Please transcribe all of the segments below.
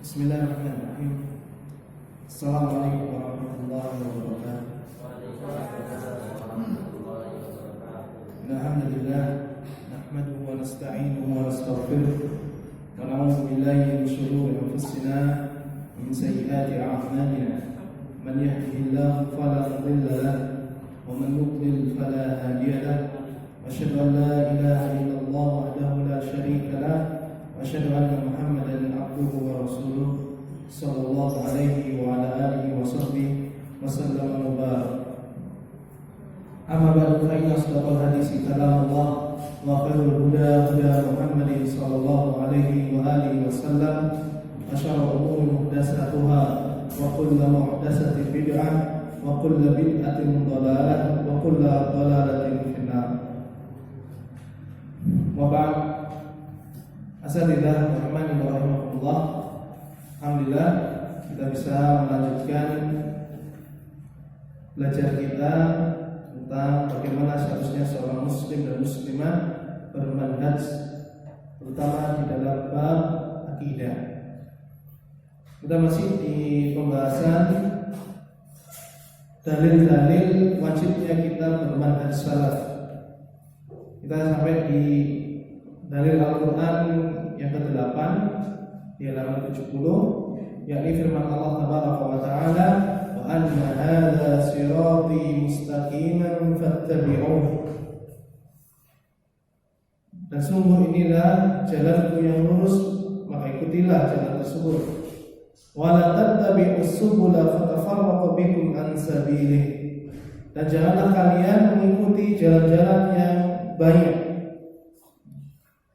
Bismillahirrahmanirrahim. Assalamualaikum warahmatullahi wabarakatuh. Alhamdulillah, nahmaduhu wa nasta'inuhu wa nastaghfiruh wa na'udzu billahi min shururi anfusina wa min sayyiati a'malina. Man yahdihillahu fala mudilla lahu wa man yudlil fala hadiya lahu. Asyhadu an la ilaha illallah wahdahu la syarika lahu wa asyhadu anna Muhammadan abduhu wa rasuluh sallallahu alaihi wa ala alihi wa sahbihi wa sallam wa barak. Amma ba'du, fa inna asdaqal hadisi kalamullah wa khairul huda huda Muhammadin sallallahu alaihi wa alihi wa sallam wa syarrul umuri muhdatsatuha wa kullu muhdatsatin bid'ah wa kullu bid'atin dhalalah wa kullu dhalalatin finnar. Wa ba'd. Asatidz rahimani wa rahimakumullah. Alhamdulillah kita bisa melanjutkan belajar kita tentang bagaimana seharusnya seorang muslim dan muslimah bermanhaj, terutama di dalam bab akidah. Kita masih di pembahasan dalil-dalil wajibnya kita bermanhaj salaf. Kita sampai di dalil Al-Quran yang ke-8 di halaman 70, yakni firman Allah Tabaraka wa Ta'ala, wa anna hadza sirati mustaqiman fattabi'uhu. Dan sungguh inilah jalanku yang lurus, maka ikutilah jalan tersebut. Wa la tattabi'us subula fatafarraqu bikum an sabilih. Dan janganlah kalian mengikuti jalan-jalan yang banyak.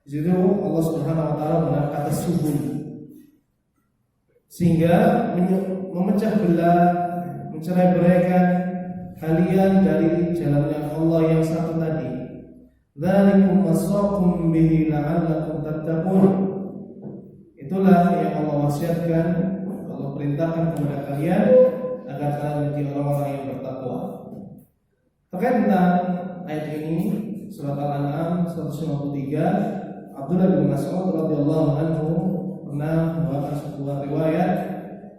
Di situ Allah Subhanahu wa taala menggunakan kata subul, sehingga memecah belah, mencerai-beraikan kalian dari jalannya Allah yang satu tadi. Dzalikum wasaqum bihi la'allakum tattaqun. Itulah yang Allah wasiatkan, Allah perintahkan kepada kalian agar kalian menjadi orang-orang yang bertakwa. Terkait tentang ayat ini, surat Al-An'am 153, Abdullah bin Mas'ud radhiyallahu anhu pernah membawakan sebuah riwayat,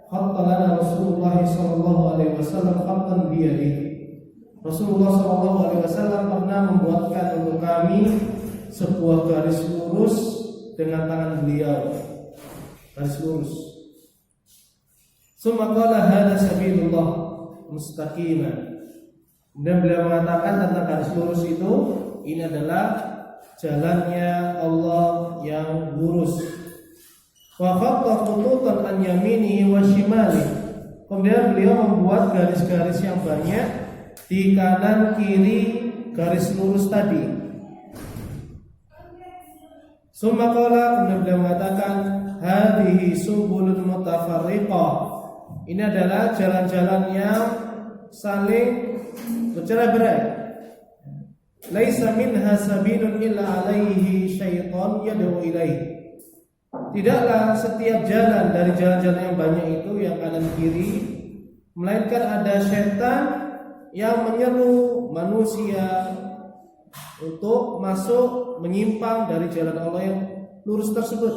khattalana Rasulullah sallallahu alaihi wasallam khattan bi yadihi. Rasulullah sallallahu alaihi wasallam pernah membuatkan untuk kami sebuah garis lurus dengan tangan beliau. Garis lurus. Summa qala hadza sabilullah mustaqiman. Kemudian beliau mengatakan tentang garis lurus itu, ini adalah jalannya Allah yang lurus. Wa khatta khututan an yaminihi wa shimalihi. Kemudian beliau membuat garis-garis yang banyak di kanan kiri garis lurus tadi. Summa qala, kemudian beliau mengatakan, hadhihi subulun mutafarriqah. Ini adalah jalan-jalan yang saling bercerai-berai. Laisa minha sabilun illa alaihi syaitan yad'u ilaihi. Tidaklah setiap jalan dari jalan-jalan yang banyak itu yang kanan kiri, melainkan ada syaitan yang menyeru manusia untuk masuk menyimpang dari jalan Allah yang lurus tersebut.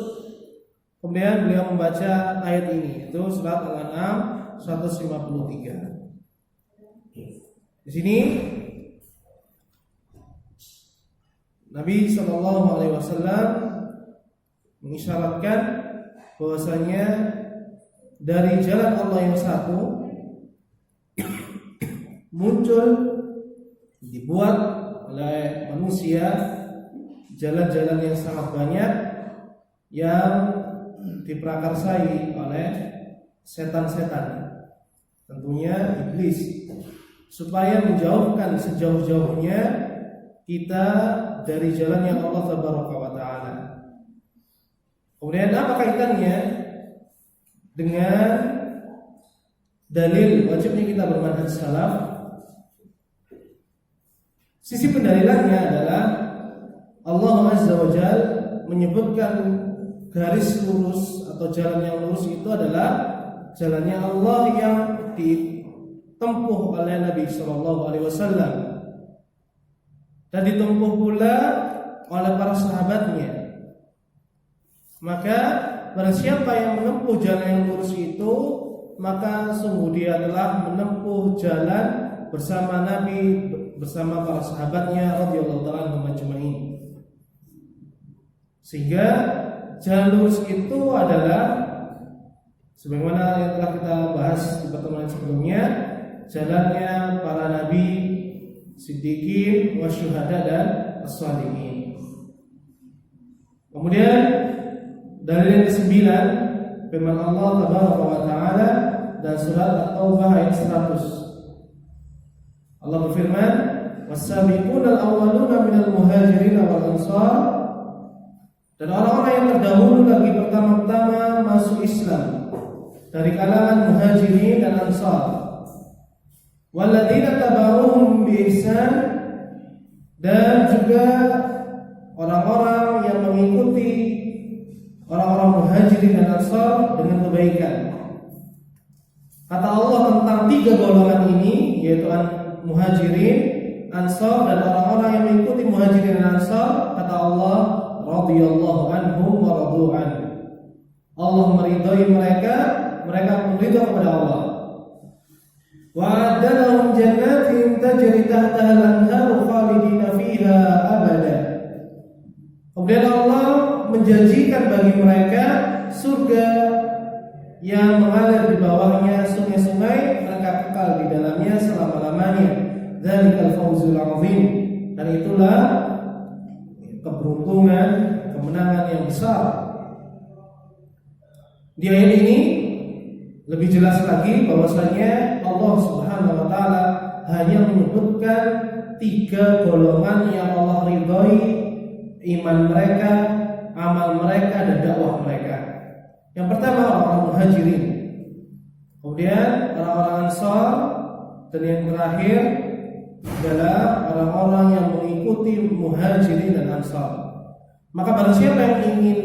Kemudian beliau membaca ayat ini, itu surat Al-An'am 153. Di sini Nabi sallallahu alaihi wasallam mengisyaratkan bahwasanya dari jalan Allah yang satu muncul, dibuat oleh manusia jalan-jalan yang sangat banyak yang diprakarsai oleh setan-setan, tentunya iblis, supaya menjauhkan sejauh-jauhnya kita dari jalan yang Allah Tabaraka wa Ta'ala. Kemudian apa kaitannya dengan dalil wajibnya kita bermanhaj salaf? Sisi pendalilannya adalah Allah Azza wa Jalla menyebutkan garis lurus atau jalan yang lurus itu adalah jalannya Allah yang ditempuh oleh Nabi sallallahu alaihi wasallam dan ditempuh pula oleh para sahabatnya. Maka barang siapa yang menempuh jalan yang lurus itu, maka sungguh dia telah menempuh jalan bersama Nabi, bersama para sahabatnya radhiyallahu ta'ala anhum ajma'in. Sehingga jalan lurus itu adalah sebagaimana yang telah kita bahas di pertemuan sebelumnya, jalannya para nabi, siddiqin, wasyuhada dan as-shalihin. Kemudian dalil yang ke-9 firman Allah tabaraka wa taala dan surat At-Taubah ayat 100. Allah berfirman, "Was-sabiqunal awwaluna minal muhajirin wal ansar." Dan orang-orang yang terdahulu lagi pertama-tama masuk Islam dari kalangan muhajirin dan ansar. Walladzina tabauhum bi ihsan, dan juga orang-orang yang mengikuti orang-orang muhajirin dan ansar dengan kebaikan. Kata Allah tentang 3 golongan ini, yaitu muhajirin, ansar, dan orang-orang yang mengikuti muhajirin dan ansar. Kata Allah, radhiyallahu anhum wa radu an. Allah meridhai mereka, mereka pun ridha kepada Allah. Wa a'adda lahum jannatin tajri tahtaha al-anharu khalidina fiha abada. Kemudian Allah menjanjikan bagi mereka surga yang mengalir di bawahnya sungai-sungai, mereka kekal di dalamnya selama-lamanya. Dzalikal fawzul 'azim. Dan itulah keberuntungan, kemenangan yang besar. Di ayat ini lebih jelas lagi bahwasanya Allah Subhanahu wa taala hanya menyebutkan 3 golongan yang Allah ridhai iman mereka, amal mereka, dan dakwah mereka. Yang pertama orang-orang muhajirin, kemudian orang-orang ansar, dan yang terakhir adalah orang-orang yang mengikuti muhajirin dan ansar. Maka barang siapa yang ingin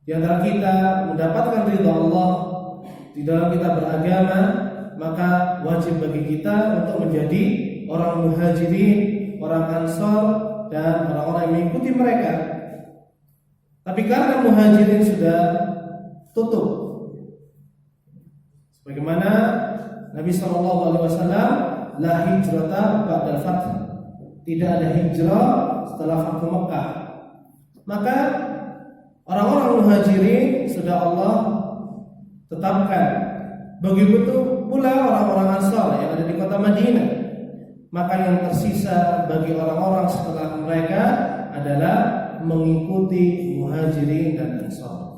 di antara kita mendapatkan ridha Allah di dalam kita beragama, maka wajib bagi kita untuk menjadi orang muhajirin, orang ansar, dan orang-orang yang mengikuti mereka. Tapi karena muhajirin sudah tutup, sebagaimana Nabi SAW, la hijrata ba'dal fath, tidak ada hijrah setelah Fathu Mekah. Maka orang-orang muhajirin sudah Allah tetapkan. Begitu pula orang-orang ansar yang ada di kota Madinah. Maka yang tersisa bagi orang-orang setelah mereka adalah mengikuti muhajirin dan ansar.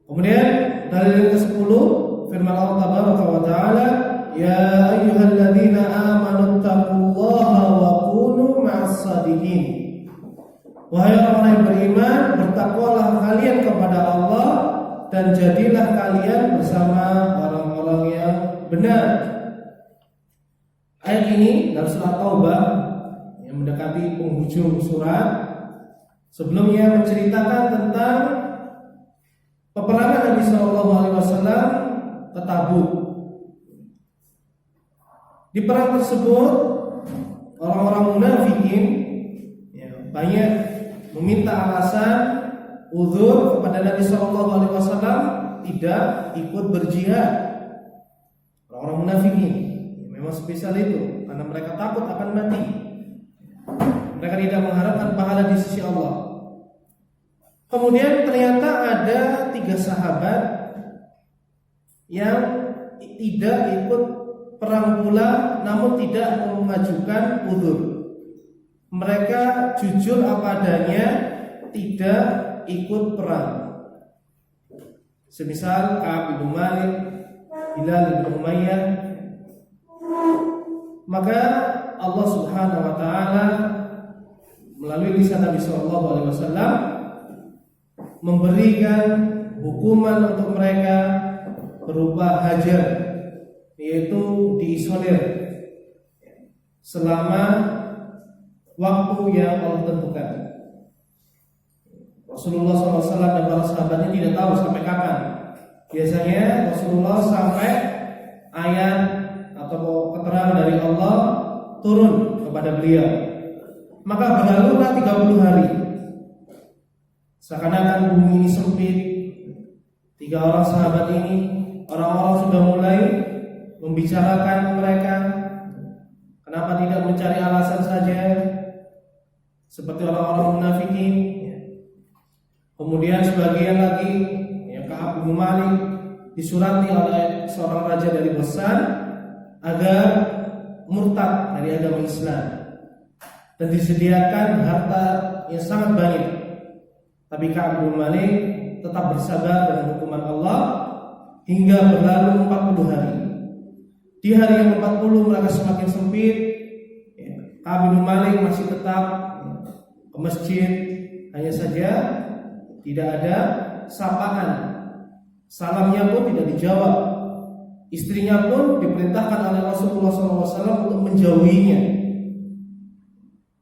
Kemudian dalil yang ke-10 firman Allah tabaraka wa taala, ya ayyuhalladzina amanu taqullaha wa kunu ma'as shadiqin. Wahai orang yang beriman, bertakwalah kalian kepada Allah dan jadilah kalian bersama orang-orang yang benar. Ayat ini dalam surat Taubah yang mendekati penghujung surat, sebelumnya menceritakan tentang peperangan Nabi SAW ke Tabuk. Di perang tersebut orang-orang munafikin banyak meminta alasan uzur kepada Nabi SAW tidak ikut berjihad. Orang-orang munafikin memang spesial itu karena mereka takut akan mati. Mereka tidak mengharapkan pahala di sisi Allah. Kemudian ternyata ada 3 sahabat yang tidak ikut perang pula, namun tidak mengajukan uzur. Mereka jujur apa adanya, tidak ikut perang. Semisal Ka'ab bin Malik, Hilal bin Umayyah. Maka Allah Subhanahu wa taala melalui lisan Nabi SAW memberikan hukuman untuk mereka berupa hajar, yaitu diisolir selama waktu yang Allah tentukan. Rasulullah SAW dan para sahabatnya tidak tahu sampai kapan. Biasanya Rasulullah sampai ayat atau keterangan dari Allah turun kepada beliau. Maka berlalulah 30 hari. Seakan-akan bumi ini sempit. 3 orang sahabat ini, orang-orang sudah mulai membicarakan mereka, kenapa tidak mencari alasan saja seperti orang-orang munafikin. Kemudian sebagian lagi, Ka'ab bin Malik disurati oleh seorang raja dari Ghassan agar murtad dari agama Islam dan disediakan harta yang sangat banyak. Tapi Ka'ab bin Malik tetap bersabar dengan hukuman Allah hingga berlalu 40 hari. Di hari yang 40 mereka semakin sempit. Ka'ab bin Malik masih tetap ke masjid, hanya saja tidak ada sapaan. Salamnya pun tidak dijawab. Istrinya pun diperintahkan oleh Rasulullah SAW untuk menjauhinya.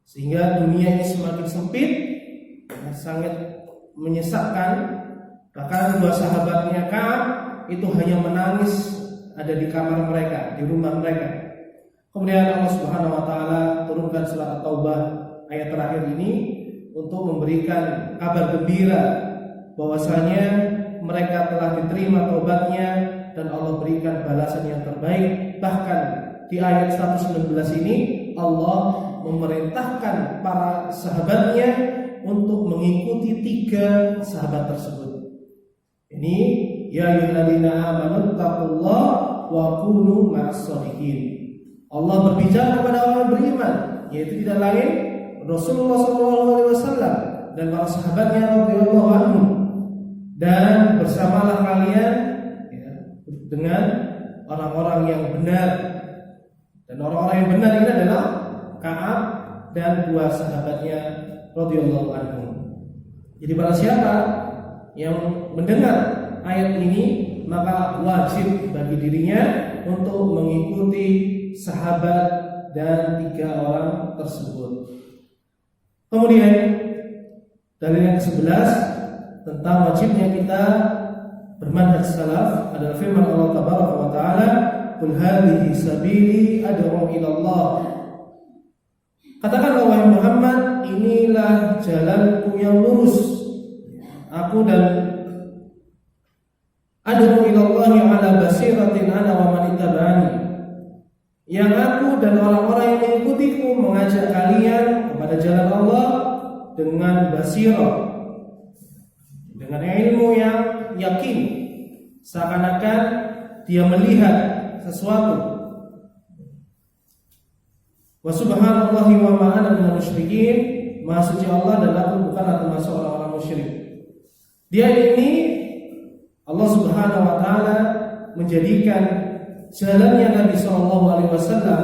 Sehingga dunia ini semakin sempit, sangat menyesakkan. Bahkan 2 sahabatnya Ka'ab itu hanya menangis ada di kamar mereka, di rumah mereka. Kemudian Allah Subhanahu wa taala turunkan surat At-Taubah ayat terakhir ini untuk memberikan kabar gembira bahwasanya mereka telah diterima taubatnya dan Allah berikan balasan yang terbaik. Bahkan di ayat 119 ini Allah memerintahkan para sahabatnya untuk mengikuti 3 sahabat tersebut. Ini ya ayyuhalladzina amanu taqullaha wa kunu ma'as-shadiqin. Allah berbicara kepada orang beriman, yaitu tidak lain Rasulullah SAW dan para sahabatnya radhiyallahu anhum. Dan bersamalah kalian dengan orang-orang yang benar. Dan orang-orang yang benar ini adalah Ka'ab dan 2 sahabatnya radhiyallahu anhum. Jadi barang siapa yang mendengar ayat ini, maka wajib bagi dirinya untuk mengikuti sahabat dan 3 orang tersebut. Kemudian dalil yang ke-11 tentang wajibnya kita bermanhaj salaf adalah firman Allah Tabaraka wa taala, "Qul hadhihi sabili ad'u ila Allah." Katakanlah wahai Muhammad, inilah jalanku yang lurus. Aku dan ad'u ila Allah ala basiratin ana wa man ittaba'ani. Yang aku dan orang-orang yang mengikutiku mengajak kalian kepada jalan Allah dengan basirah, dengan ilmu yang yakin, seakan-akan dia melihat sesuatu. Wa subhanallahi wa ma ana minal musyrikin. Maha suci Allah dan aku bukanlah termasuk orang-orang musyrik. Dia ini Allah Subhanahu wa taala menjadikan jalannya Nabi sallallahu alaihi wasallam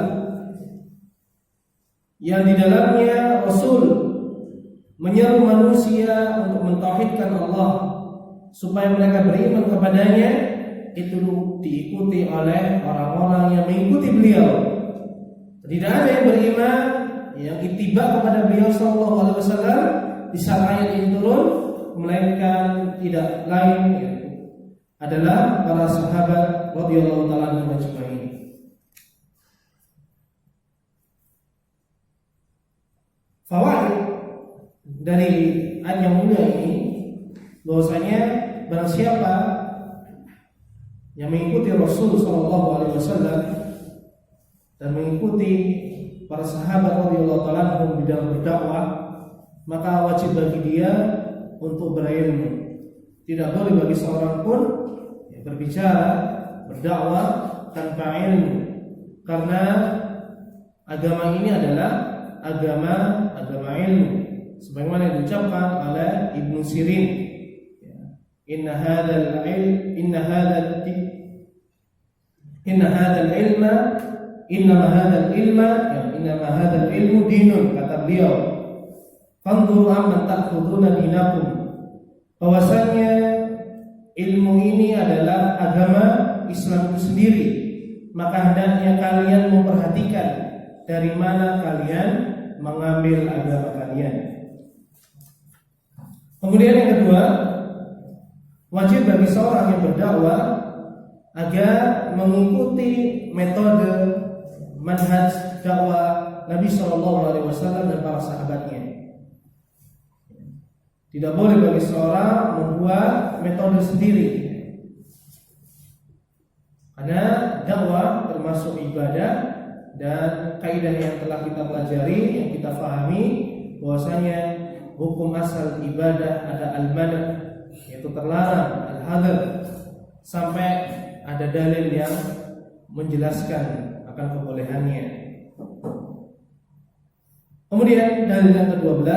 yang di dalamnya Rasul menyeru manusia untuk mentauhidkan Allah supaya mereka beriman kepadanya, itu diikuti oleh orang-orang yang mengikuti beliau. Tidak ada yang beriman yang ittiba kepada beliau sallallahu alaihi wasallam di saat ayat ini turun, melainkan tidak lain adalah para sahabat radhiyallahu taala anhum ajma'in. Fawaid dari ayat yang mulia ini bahwasanya barang siapa yang mengikuti Rasul sallallahu alaihi wasallam dan mengikuti para sahabat radhiyallahu taala anhum di dalam berdakwah, maka wajib bagi dia untuk berilmu. Tidak boleh bagi seorang pun berbicara, berdakwah tanpa ilmu, karena agama ini adalah agama ilmu, sebagaimana yang diucapkan oleh Ibnu Sirin, inna hadzal ilmu dinun, kata beliau. Fanzuru amman ta'khuduna dinakum. Bahwasanya ilmu ini adalah agama Islam itu sendiri, maka hendaknya kalian memperhatikan dari mana kalian mengambil agama kalian. Kemudian yang kedua, wajib bagi seorang yang berdakwah agar mengikuti metode manhaj dakwah Nabi SAW dan para sahabatnya. Tidak boleh bagi seorang membuat metode sendiri. Karena dakwah termasuk ibadah, dan kaidah yang telah kita pelajari, yang kita fahami bahwasanya hukum asal ibadah ada al-mana', yaitu terlarang, al-hadar, sampai ada dalil yang menjelaskan akan kebolehannya. Kemudian dalil yang ke-12,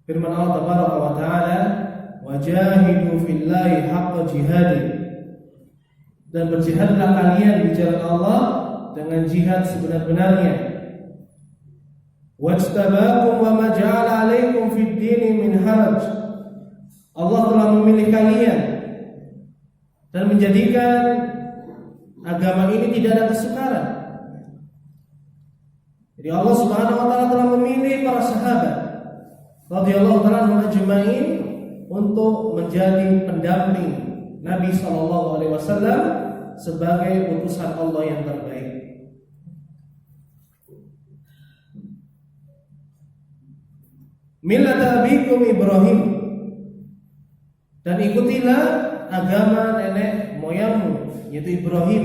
firman Allah Tabaraka wa Ta'ala, wajahidu fillahi haqqa jihadi, dan berjihadlah kalian di jalan Allah dengan jihad sebenar-benarnya. Wajtabakum wa ma ja'ala 'alaikum fid dini min haraj, Allah telah memilih kalian dan menjadikan agama ini tidak ada kesukaran. Jadi Allah Subhanahu wa Ta'ala telah memilih para sahabat radhiyallahu ta'ala ajma'in untuk menjadi pendamping Nabi sallallahu alaihi wasallam sebagai utusan Allah yang terbaik. Millat abikum Ibrahim, dan ikutilah agama nenek moyangmu yaitu Ibrahim.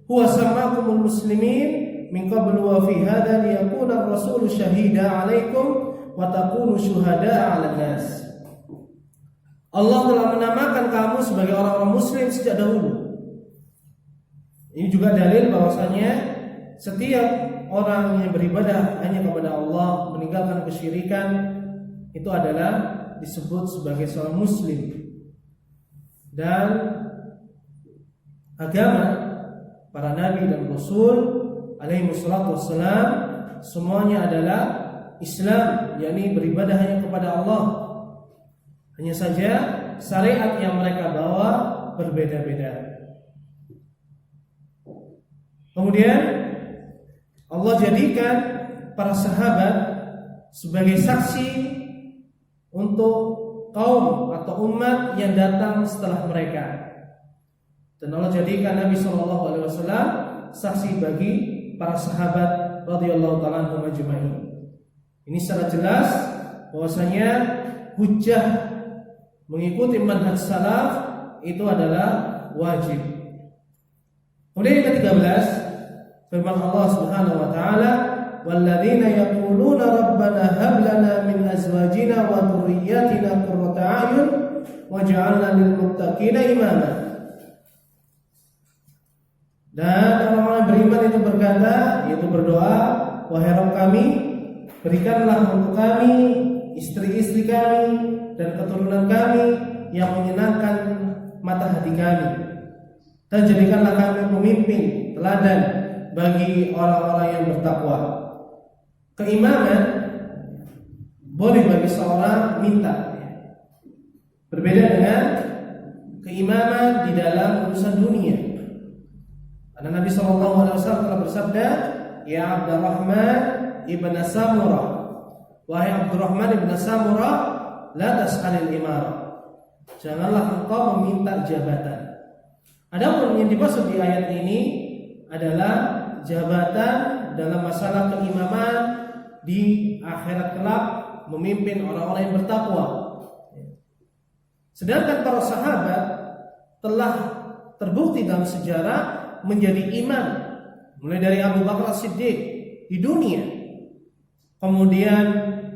Huwa sammakumul muslimin min qablu wa fi hadha liyakuna ar-rasulu syahida 'alaikum wa takunu syuhada'a 'alan nas. Allah telah menamakan kamu sebagai orang-orang muslim sejak dahulu. Ini juga dalil bahwasanya setiap orang yang beribadah hanya kepada Allah, meninggalkan kesyirikan, itu adalah disebut sebagai seorang muslim. Dan agama para nabi dan rasul alaihi wassalatu wassalam semuanya adalah Islam, yakni beribadah hanya kepada Allah. Hanya saja syariat yang mereka bawa berbeda-beda. Kemudian Allah jadikan para sahabat sebagai saksi untuk kaum atau umat yang datang setelah mereka. Dan Allah jadikan Nabi SAW saksi bagi para sahabat radhiyallahu ta'ala anhum ajma'in. Ini secara jelas bahwasanya hujjah mengikuti manhaj salaf itu adalah wajib. Kemudian yang ke-13, firman Allah Subhanahu wa taala, walladzina yaquluna rabbana hab lana min azwajina wa dhurriyyatina qurrata a'yun waj'alna lil muttaqina imama. Dan orang-orang beriman itu berkata, yaitu berdoa, wahai Rabb kami, berikanlah untuk kami istri-istri kami dan keturunan kami yang menyenangkan mata hati kami, dan jadikanlah kami pemimpin teladan bagi orang-orang yang bertakwa. Keimaman boleh bagi seorang minta, berbeda dengan keimaman di dalam urusan dunia. Karena Nabi SAW telah bersabda, ya Abdurrahman ibn Samurah, wahai Abdurrahman ibn Samurah, la tas'alil imarah, janganlah engkau meminta jabatan. Adapun yang dimaksud di ayat ini adalah jabatan dalam masalah keimaman di akhirat kelak, memimpin orang-orang yang bertakwa. Sedangkan para sahabat telah terbukti dalam sejarah menjadi imam, mulai dari Abu Bakar As-Siddiq di dunia. Kemudian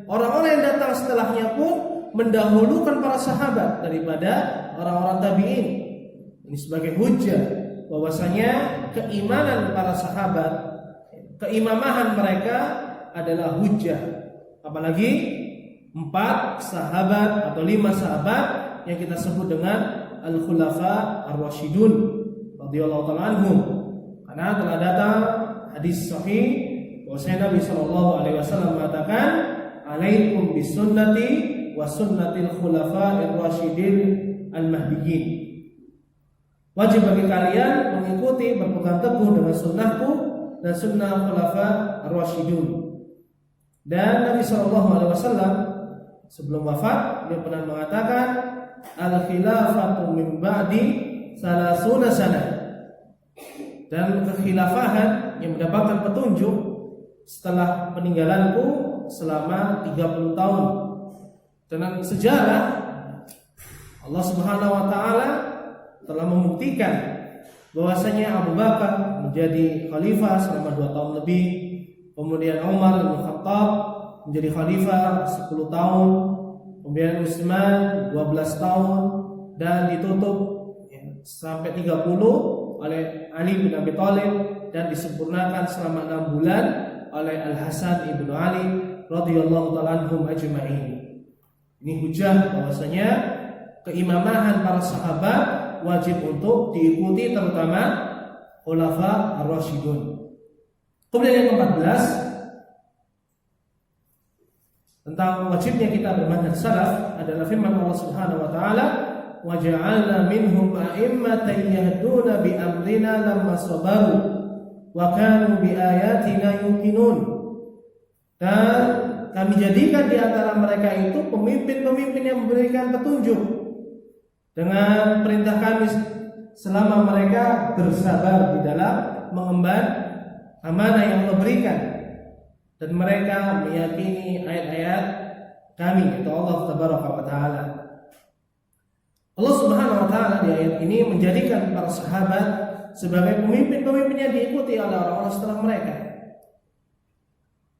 orang-orang yang datang setelahnya pun mendahulukan para sahabat daripada orang-orang tabi'in. Ini sebagai hujjah bahwasanya keimanan para sahabat, keimamahan mereka adalah hujjah. Apalagi 4 sahabat atau 5 sahabat yang kita sebut dengan al-khulafa ar-rasyidun radhiyallahu ta'ala anhum. Karena telah datang hadis sahih bahwasanya Nabi sallallahu alaihi wasallam mengatakan, alaikum bisunnati wa sunnatil khulafa'ir rasyidin al-mahdiyyin. Wajib bagi kalian mengikuti, berpegang teguh dengan sunnahku dan sunnah khulafa ar-rasyidun. Dan Nabi SAW sebelum wafat dia pernah mengatakan, al-khilafatu min ba'di salasuna sana. Dan kekhilafahan yang mendapatkan petunjuk setelah peninggalanku selama 30 tahun. Dengan sejarah Allah Subhanahu wa taala telah membuktikan bahwasanya Abu Bakar menjadi khalifah selama 2 tahun lebih, kemudian Umar bin Khattab menjadi khalifah 10 tahun, kemudian Utsman 12 tahun, dan ditutup sampai 30 oleh Ali bin Abi Thalib, dan disempurnakan selama 6 bulan oleh Al-Hasan ibnu Ali radhiyallahu ta'ala anhum ajma'in. Ini hujah bahwasanya keimamahan para sahabat wajib untuk diikuti, terutama khulafa ar-rasyidun. Kemudian yang ke-14 tentang wajibnya kita bermanhaj salaf adalah firman Allah Subhanahu wa taala, "Wa ja'alna minhum a'immatan yahduna bi amrina lamma sabaru wa kanu bi ayatina yuqinun." Dan kami jadikan di antara mereka itu pemimpin-pemimpin yang memberikan petunjuk dengan perintah kami selama mereka bersabar di dalam mengemban amanah yang Allah berikan, dan mereka meyakini ayat-ayat kami, itu Allah Tabaraka wa Ta'ala. Allah Subhanahu wa Ta'ala di ayat ini menjadikan para sahabat sebagai pemimpin-pemimpin yang diikuti oleh orang-orang setelah mereka.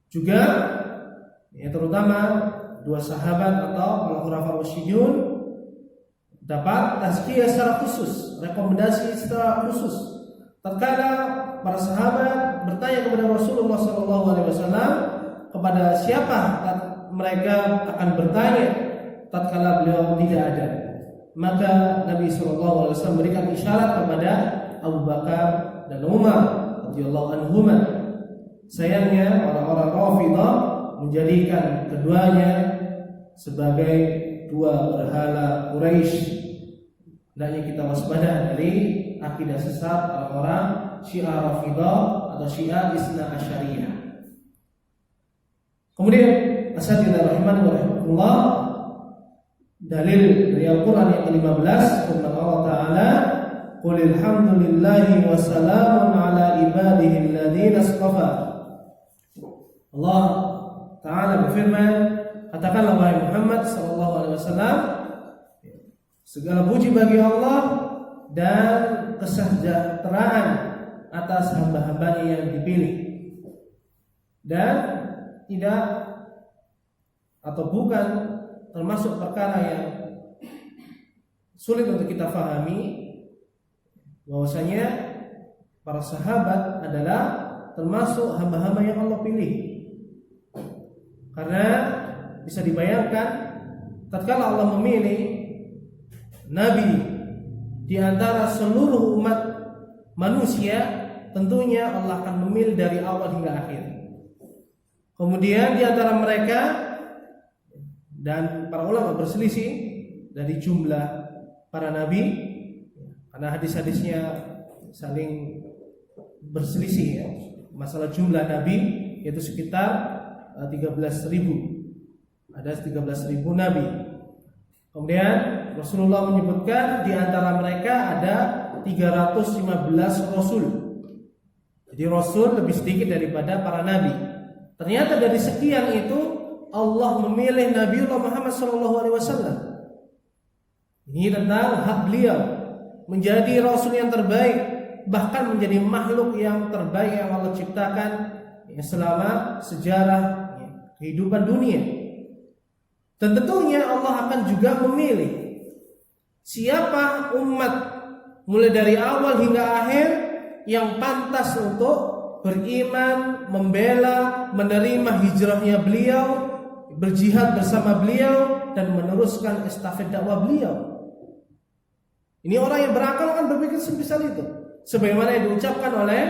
Juga terutama 2 sahabat atau al-khulafa ar-rasyidun dapat tazkiyah secara khusus, rekomendasi secara khusus. Tatkala para sahabat bertanya kepada Rasulullah SAW, kepada siapa mereka akan bertanya tatkala beliau tidak ada, maka Nabi SAW memberikan isyarat kepada Abu Bakar dan Umar radhiyallahu anhuma. Sayangnya orang-orang Rafidhah menjadikan keduanya sebagai 2 berhala Quraisy. Hendaknya kita waspada dari akidah sesat orang-orang Syiah Rafidhah atau Syiah Isna Asyariyah. Kemudian asatidzah rahimani wa rahimakumullah, dalil dari Al-Qur'an yang ke-15 firman Allah Ta'ala, "Qulil hamdulillahi wa salamun ala ibadihi alladhina istafa." Allah Ta'ala berfirman, katakanlah wahai Muhammad sallallahu alaihi wasallam, segala puji bagi Allah dan kesejahteraan atas hamba-hambanya yang dipilih, dan tidak atau bukan termasuk perkara yang sulit untuk kita fahami bahwasanya para sahabat adalah termasuk hamba-hamba yang Allah pilih. Karena bisa dibayangkan tatkala Allah memilih nabi di antara seluruh umat manusia, tentunya Allah akan memilih dari awal hingga akhir. Kemudian di antara mereka, dan para ulama berselisih dari jumlah para nabi, karena hadis-hadisnya saling berselisih ya, masalah jumlah nabi, yaitu sekitar 13.000. Ada 13.000 nabi. Kemudian Rasulullah menyebutkan di antara mereka ada 315 rasul. Jadi rasul lebih sedikit daripada para nabi. Ternyata dari sekian itu Allah memilih Nabiullah Muhammad SAW. Ini tentang hak beliau menjadi rasul yang terbaik, bahkan menjadi makhluk yang terbaik yang Allah ciptakan selama sejarah kehidupan dunia. Dan tentunya Allah akan juga memilih siapa umat mulai dari awal hingga akhir yang pantas untuk beriman, membela, menerima hijrahnya beliau, berjihad bersama beliau, dan meneruskan estafet dakwah beliau. Ini orang yang berakal akan berpikir semisal itu, sebagaimana yang diucapkan oleh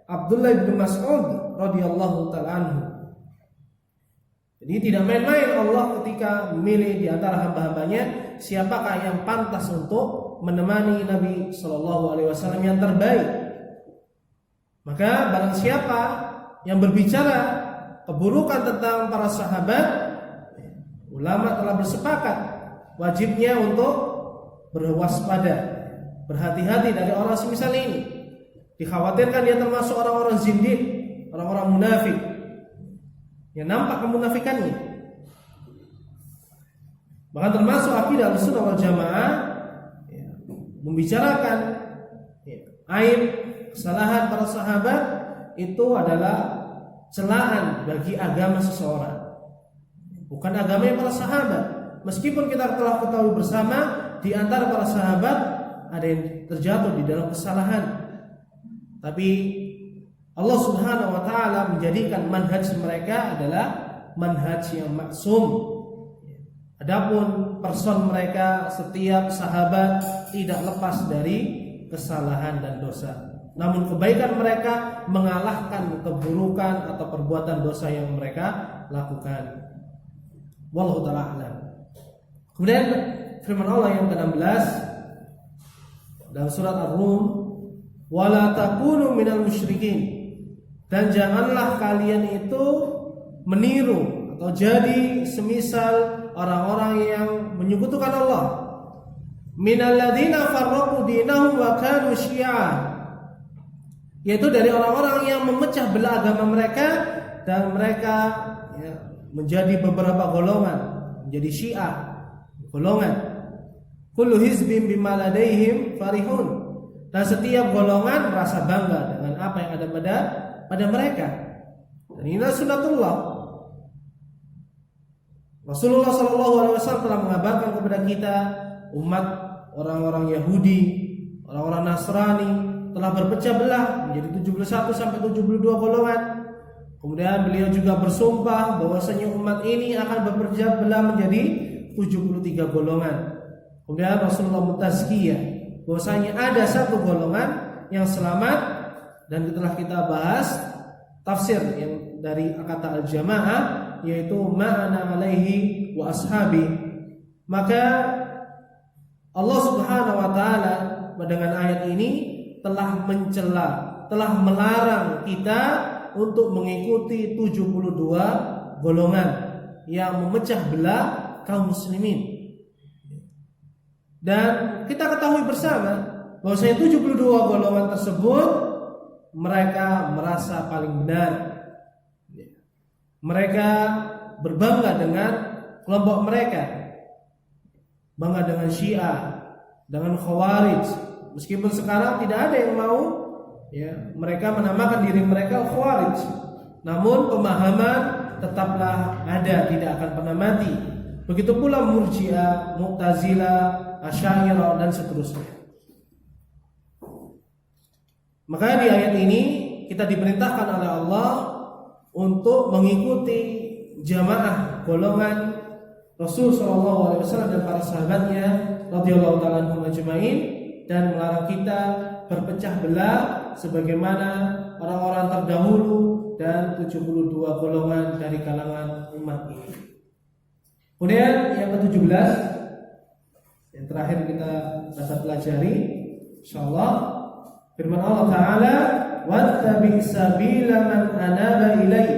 Abdullah bin Mas'ud radhiyallahu ta'ala anhu. Jadi tidak main-main Allah ketika memilih di antara hamba-hambanya siapakah yang pantas untuk menemani Nabi Shallallahu Alaihi Wasallam yang terbaik. Maka barang siapa yang berbicara keburukan tentang para sahabat, ulama telah bersepakat wajibnya untuk berwaspada, berhati-hati dari orang semisal ini. Dikhawatirkan dia termasuk orang-orang zindiq, orang-orang munafik yang nampak kemunafikannya. Bahkan termasuk akidah Ahlussunnah wal Jamaah membicarakan aib kesalahan para sahabat itu adalah celaan bagi agama seseorang, bukan agamanya para sahabat. Meskipun kita telah ketahui bersama di antara para sahabat ada yang terjatuh di dalam kesalahan, tapi Allah Subhanahu wa taala menjadikan manhaj mereka adalah manhaj yang maksum. Adapun person mereka, setiap sahabat tidak lepas dari kesalahan dan dosa. Namun kebaikan mereka mengalahkan keburukan atau perbuatan dosa yang mereka lakukan. Wallahu ta'ala a'lam. Kemudian firman Allah yang ke-16 dalam surat Ar-Rum, "Wala takunu minal musyrikin." Dan janganlah kalian itu meniru atau jadi semisal orang-orang yang menyekutukan Allah. Minal ladzina farraqu dinahum wa kanu syi'a. Yaitu dari orang-orang yang memecah belah agama mereka dan mereka menjadi beberapa golongan, menjadi Syiah, golongan. Kullu hizbin bima ladaihim farihun. Dan setiap golongan merasa bangga dengan apa yang ada pada mereka. Dan inilah sunnatullah. Rasulullah SAW telah mengabarkan kepada kita, umat orang-orang Yahudi, orang-orang Nasrani telah berpecah belah menjadi 71 sampai 72 golongan. Kemudian beliau juga bersumpah bahwasanya umat ini akan berpecah belah menjadi 73 golongan. Kemudian Rasulullah mentazkiyah bahwasanya ada satu golongan yang selamat, dan telah kita bahas tafsir yang dari kata al-jamaah, yaitu ma'ana alaihi wa ashabi. Maka Allah Subhanahu wa taala dengan ayat ini telah mencela, telah melarang kita untuk mengikuti 72 golongan yang memecah belah kaum muslimin. Dan kita ketahui bersama bahwasanya 72 golongan tersebut mereka merasa paling benar. Mereka berbangga dengan kelompok mereka, bangga dengan Syiah, dengan Khawarij. Meskipun sekarang tidak ada yang mau, mereka menamakan diri mereka Khawarij, namun pemahaman tetaplah ada, tidak akan pernah mati. Begitu pula Murji'ah, Mu'tazilah, Asy'ariyah dan seterusnya. Maka di ayat ini kita diperintahkan oleh Allah untuk mengikuti jamaah golongan Rasul SAW dan para sahabatnya radhiyallahu ta'ala anhum ajma'in, dan melarang kita berpecah belah sebagaimana orang-orang terdahulu dan 72 golongan dari kalangan umat ini. Kemudian yang ke-17 yang terakhir kita dapat pelajari insyaallah, firman Allah Ta'ala, wattabi' sabila man anaba ilaih,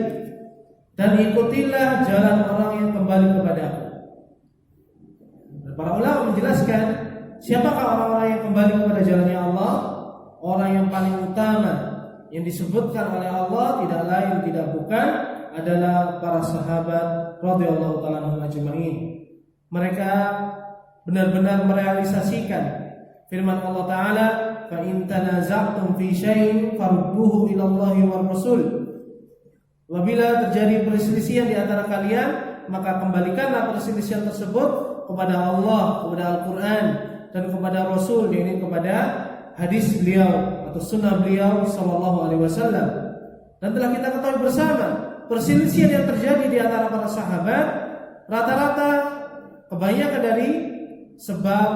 dan ikutilah jalan orang yang kembali kepadaku. Para ulama menjelaskan siapakah orang-orang yang kembali kepada jalannya Allah. Orang yang paling utama yang disebutkan oleh Allah tidak lain tidak bukan adalah para sahabat radhiyallahu ta'ala anhum ajma'in. Mereka benar-benar merealisasikan firman Allah Ta'ala, fa in tanaza'tum fi syai'in farudduhu ila Allahi war Rasul. Apabila terjadi perselisihan di antara kalian, maka kembalikanlah perselisihan tersebut kepada Allah, kepada Al-Qur'an dan kepada Rasul, yaitu kepada hadis beliau atau sunnah beliau sallallahu alaihi wasallam. Dan telah kita ketahui bersama, perselisihan yang terjadi di antara para sahabat rata-rata kebanyakan dari sebab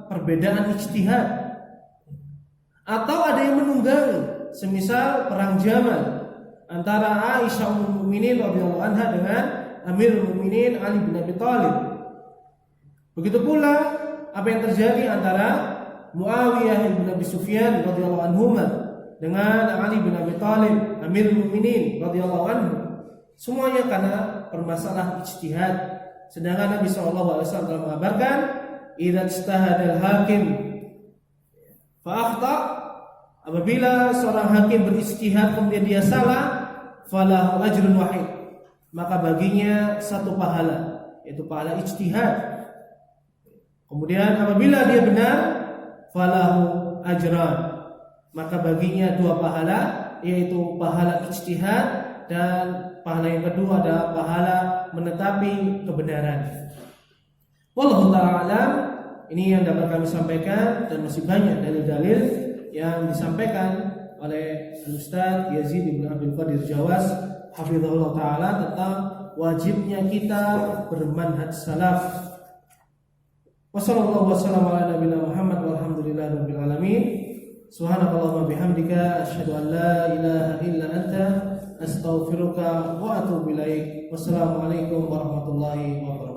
perbedaan ijtihad, atau ada yang menunggangi, semisal perang Jamal antara Aisyah ummul mukminin radhiyallahu anha dengan Amirul Mukminin Ali bin Abi Thalib. Begitu pula apa yang terjadi antara Muawiyah bin Abi Sufyan radhiyallahu anhu dengan Ali bin Abi Thalib Amirul Mukminin radhiyallahu anhu. Semuanya karena permasalahan ijtihad. Sedangkan Nabi SAW telah mengabarkan, idza ijtahadal hakim fa akhta, apabila seorang hakim berijtihad kemudian dia salah, falahu ajrun wahid, maka baginya satu pahala, yaitu pahala ijtihad. Kemudian apabila dia benar, falahu ajran, maka baginya 2 pahala, yaitu pahala ijtihad dan pahala yang kedua adalah pahala menetapi kebenaran. Wallahu ta'ala alam. Ini yang dapat kami sampaikan, dan masih banyak dalil-dalil yang disampaikan oleh Ustaz Yazid bin Abdul Qadir Jawas hafizahullah taala tentang wajibnya kita bermanhaj salaf. Wassallallahu wasallam ala nabiyina Muhammad walhamdulillahi rabbil alamin. Subhanakallahumma bihamdika asyhadu an la ilaha illa anta astaghfiruka wa atubu ilaik. Wassalamualaikum warahmatullahi wabarakatuh.